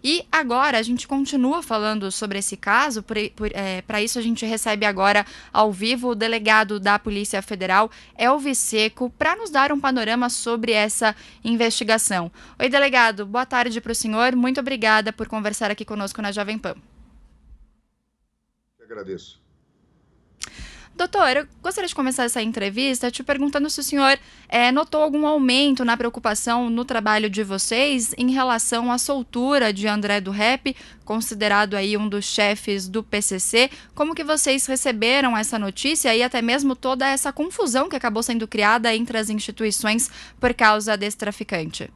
E agora a gente continua falando sobre esse caso, para isso a gente recebe agora ao vivo o delegado da Polícia Federal, Elvis Seco, para nos dar um panorama sobre essa investigação. Oi, delegado, boa tarde para o senhor, muito obrigada por conversar aqui conosco na Jovem Pan. Eu agradeço. Doutor, eu gostaria de começar essa entrevista te perguntando se o senhor notou algum aumento na preocupação no trabalho de vocês em relação à soltura de André do Rep, considerado aí um dos chefes do PCC. Como que vocês receberam essa notícia e até mesmo toda essa confusão que acabou sendo criada entre as instituições por causa desse traficante?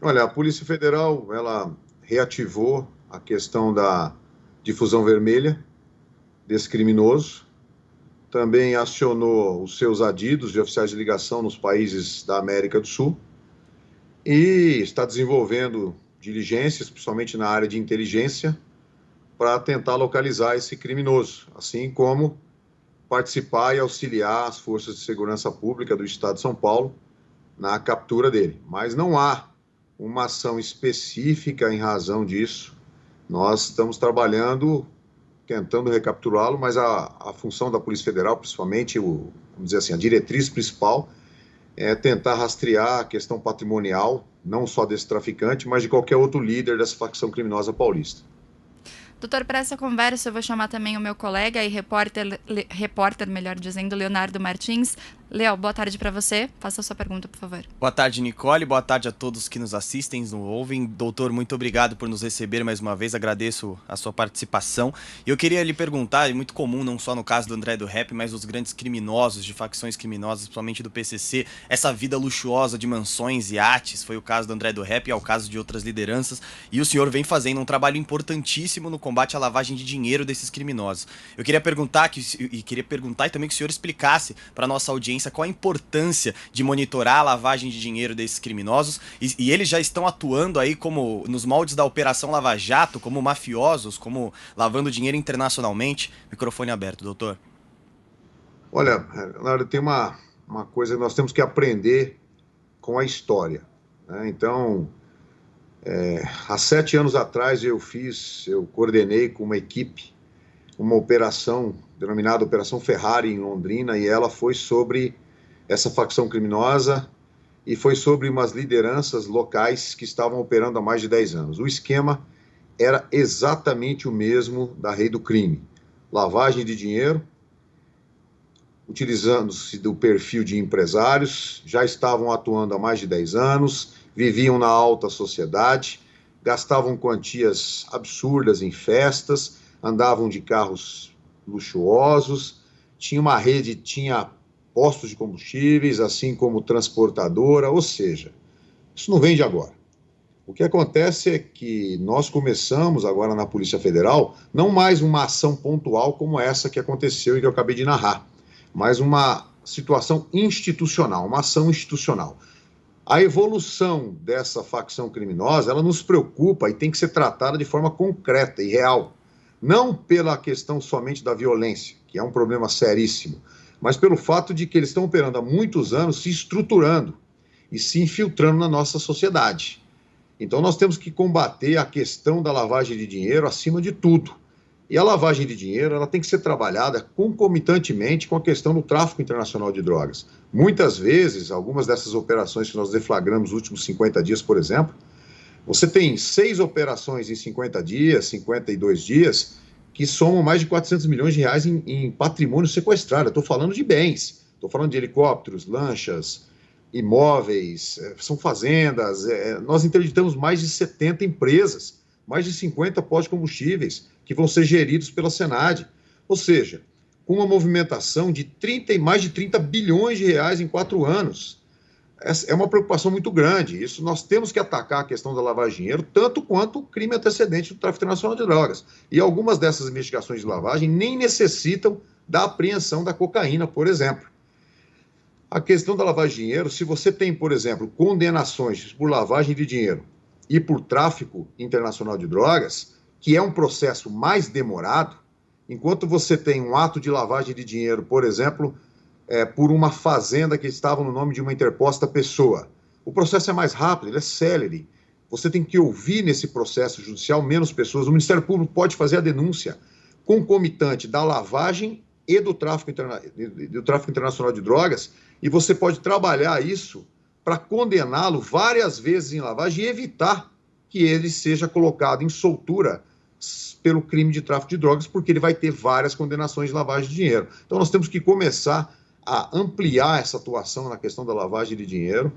Olha, a Polícia Federal, ela reativou a questão da difusão vermelha desse criminoso, também acionou os seus adidos de oficiais de ligação nos países da América do Sul e está desenvolvendo diligências, principalmente na área de inteligência, para tentar localizar esse criminoso, assim como participar e auxiliar as forças de segurança pública do Estado de São Paulo na captura dele. Mas não há uma ação específica em razão disso. Nós estamos trabalhando tentando recapturá-lo, mas a função da Polícia Federal, principalmente, vamos dizer assim, a diretriz principal, é tentar rastrear a questão patrimonial, não só desse traficante, mas de qualquer outro líder dessa facção criminosa paulista. Doutor, para essa conversa eu vou chamar também o meu colega e repórter, melhor dizendo, Leonardo Martins. Leo, boa tarde para você. Faça a sua pergunta, por favor. Boa tarde, Nicole. Boa tarde a todos que nos assistem, nos ouvem. Doutor, muito obrigado por nos receber mais uma vez. Agradeço a sua participação. E eu queria lhe perguntar, é muito comum, não só no caso do André do Rep, mas dos grandes criminosos, de facções criminosas, principalmente do PCC, essa vida luxuosa de mansões e iates. Foi o caso do André do Rep e é o caso de outras lideranças. E o senhor vem fazendo um trabalho importantíssimo no combate à lavagem de dinheiro desses criminosos. Eu queria perguntar e também que o senhor explicasse para a nossa audiência qual a importância de monitorar a lavagem de dinheiro desses criminosos e eles já estão atuando aí como nos moldes da Operação Lava Jato, como mafiosos, como lavando dinheiro internacionalmente. Microfone aberto, doutor. Olha, Leonardo, tem uma coisa que nós temos que aprender com a história, né? Então, há 7 anos atrás eu coordenei com uma equipe uma operação denominada Operação Ferrari em Londrina, e ela foi sobre essa facção criminosa e foi sobre umas lideranças locais que estavam operando há mais de 10 anos. O esquema era exatamente o mesmo da Rei do Crime: lavagem de dinheiro, utilizando-se do perfil de empresários, já estavam atuando há mais de 10 anos, viviam na alta sociedade, gastavam quantias absurdas em festas, andavam de carros luxuosos, tinha uma rede, tinha postos de combustíveis, assim como transportadora, ou seja, isso não vem de agora. O que acontece é que nós começamos agora na Polícia Federal, não mais uma ação pontual como essa que aconteceu e que eu acabei de narrar, mas uma situação institucional, uma ação institucional. A evolução dessa facção criminosa, ela nos preocupa e tem que ser tratada de forma concreta e real. Não pela questão somente da violência, que é um problema seríssimo, mas pelo fato de que eles estão operando há muitos anos, se estruturando e se infiltrando na nossa sociedade. Então nós temos que combater a questão da lavagem de dinheiro acima de tudo. E a lavagem de dinheiro, ela tem que ser trabalhada concomitantemente com a questão do tráfico internacional de drogas. Muitas vezes, algumas dessas operações que nós deflagramos nos últimos 50 dias, por exemplo, você tem 6 operações em 50 dias, 52 dias, que somam mais de 400 milhões de reais em patrimônio sequestrado. Estou falando de bens, estou falando de helicópteros, lanchas, imóveis, são fazendas. Nós interditamos mais de 70 empresas, mais de 50 postos de combustíveis, que vão ser geridos pela Senad. Ou seja, com uma movimentação de mais de 30 bilhões de reais em 4 anos. É uma preocupação muito grande. Isso nós temos que atacar a questão da lavagem de dinheiro, tanto quanto o crime antecedente do tráfico internacional de drogas. E algumas dessas investigações de lavagem nem necessitam da apreensão da cocaína, por exemplo. A questão da lavagem de dinheiro, se você tem, por exemplo, condenações por lavagem de dinheiro e por tráfico internacional de drogas, que é um processo mais demorado, enquanto você tem um ato de lavagem de dinheiro, por exemplo, por uma fazenda que estava no nome de uma interposta pessoa, o processo é mais rápido, ele é célere, você tem que ouvir nesse processo judicial menos pessoas. O Ministério Público pode fazer a denúncia concomitante da lavagem e do tráfico internacional de drogas, e você pode trabalhar isso para condená-lo várias vezes em lavagem e evitar que ele seja colocado em soltura pelo crime de tráfico de drogas, porque ele vai ter várias condenações de lavagem de dinheiro. Então nós temos que começar a ampliar essa atuação na questão da lavagem de dinheiro,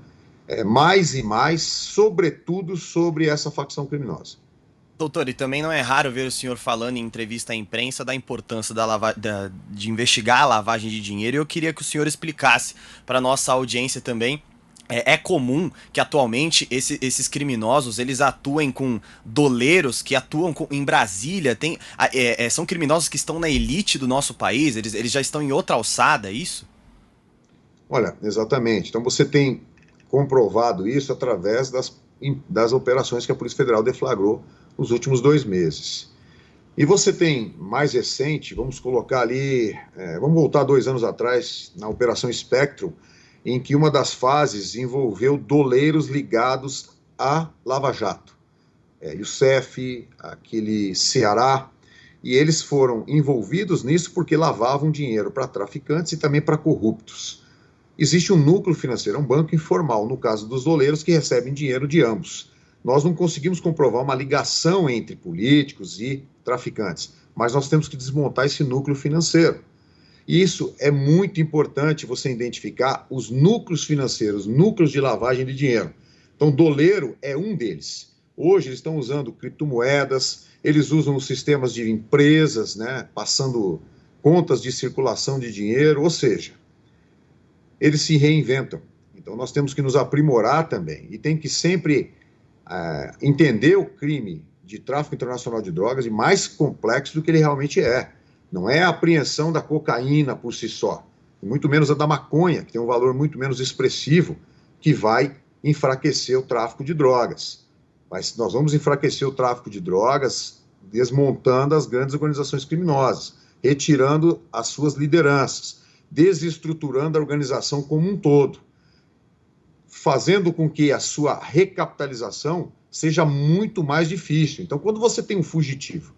mais e mais, sobretudo sobre essa facção criminosa. Doutor, e também não é raro ver o senhor falando em entrevista à imprensa da importância de investigar a lavagem de dinheiro, e eu queria que o senhor explicasse para a nossa audiência também. É comum que atualmente esses criminosos eles atuem com doleiros que atuam em Brasília, são criminosos que estão na elite do nosso país, eles já estão em outra alçada, é isso? Olha, exatamente. Então você tem comprovado isso através das operações que a Polícia Federal deflagrou nos últimos 2 meses. E você tem mais recente, vamos colocar ali, vamos voltar 2 anos atrás, na Operação Spectrum, em que uma das fases envolveu doleiros ligados a Lava Jato. Youssef, aquele Ceará, e eles foram envolvidos nisso porque lavavam dinheiro para traficantes e também para corruptos. Existe um núcleo financeiro, um banco informal, no caso dos doleiros, que recebem dinheiro de ambos. Nós não conseguimos comprovar uma ligação entre políticos e traficantes, mas nós temos que desmontar esse núcleo financeiro. E isso é muito importante, você identificar os núcleos financeiros, núcleos de lavagem de dinheiro. Então, doleiro é um deles. Hoje eles estão usando criptomoedas, eles usam os sistemas de empresas, né, passando contas de circulação de dinheiro, ou seja, eles se reinventam. Então, nós temos que nos aprimorar também e tem que sempre entender o crime de tráfico internacional de drogas e mais complexo do que ele realmente é. Não é a apreensão da cocaína por si só, muito menos a da maconha, que tem um valor muito menos expressivo, que vai enfraquecer o tráfico de drogas. Mas nós vamos enfraquecer o tráfico de drogas desmontando as grandes organizações criminosas, retirando as suas lideranças, desestruturando a organização como um todo, fazendo com que a sua recapitalização seja muito mais difícil. Então, quando você tem um fugitivo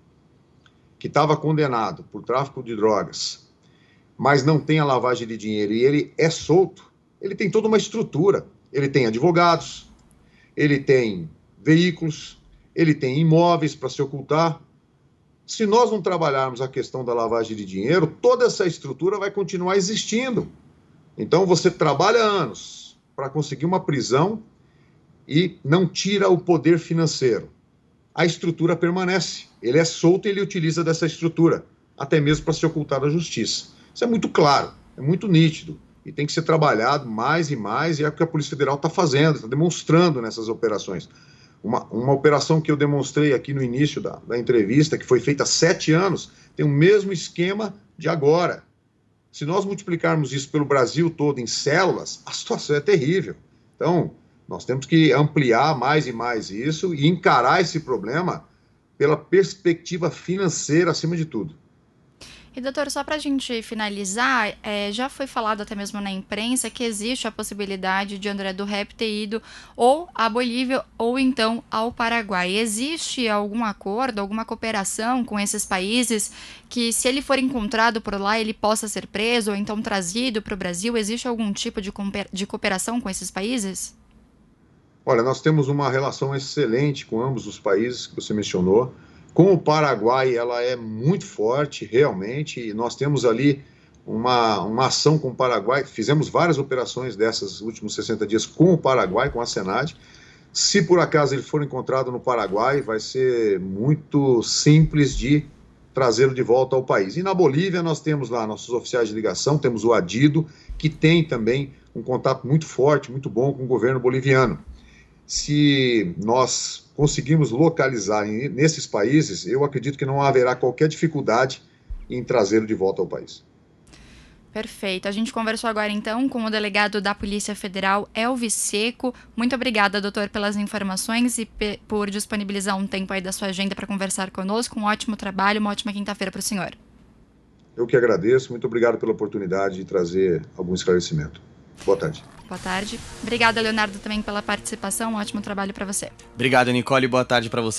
que estava condenado por tráfico de drogas, mas não tem a lavagem de dinheiro e ele é solto, ele tem toda uma estrutura. Ele tem advogados, ele tem veículos, ele tem imóveis para se ocultar. Se nós não trabalharmos a questão da lavagem de dinheiro, toda essa estrutura vai continuar existindo. Então você trabalha anos para conseguir uma prisão e não tira o poder financeiro. A estrutura permanece. Ele é solto e ele utiliza dessa estrutura, até mesmo para se ocultar da justiça. Isso é muito claro, é muito nítido, e tem que ser trabalhado mais e mais, e é o que a Polícia Federal está fazendo, está demonstrando nessas operações. Uma operação que eu demonstrei aqui no início da entrevista, que foi feita há 7 anos, tem o mesmo esquema de agora. Se nós multiplicarmos isso pelo Brasil todo em células, a situação é terrível. Então, nós temos que ampliar mais e mais isso e encarar esse problema pela perspectiva financeira acima de tudo. E, doutor, só para a gente finalizar, já foi falado até mesmo na imprensa que existe a possibilidade de André do Rep ter ido ou à Bolívia ou então ao Paraguai. Existe algum acordo, alguma cooperação com esses países que, se ele for encontrado por lá, ele possa ser preso ou então trazido para o Brasil? Existe algum tipo de cooperação com esses países? Olha, nós temos uma relação excelente com ambos os países que você mencionou. Com o Paraguai, ela é muito forte, realmente, e nós temos ali uma ação com o Paraguai. Fizemos várias operações dessas últimos 60 dias com o Paraguai, com a Senad. Se por acaso ele for encontrado no Paraguai, vai ser muito simples de trazê-lo de volta ao país. E na Bolívia nós temos lá nossos oficiais de ligação, temos o Adido, que tem também um contato muito forte, muito bom com o governo boliviano. Se nós conseguirmos localizar nesses países, eu acredito que não haverá qualquer dificuldade em trazê-lo de volta ao país. Perfeito. A gente conversou agora, então, com o delegado da Polícia Federal, Elvis Seco. Muito obrigada, doutor, pelas informações e por disponibilizar um tempo aí da sua agenda para conversar conosco. Um ótimo trabalho, uma ótima quinta-feira para o senhor. Eu que agradeço. Muito obrigado pela oportunidade de trazer algum esclarecimento. Boa tarde. Boa tarde. Obrigada, Leonardo, também pela participação. Um ótimo trabalho para você. Obrigado, Nicole. Boa tarde para você.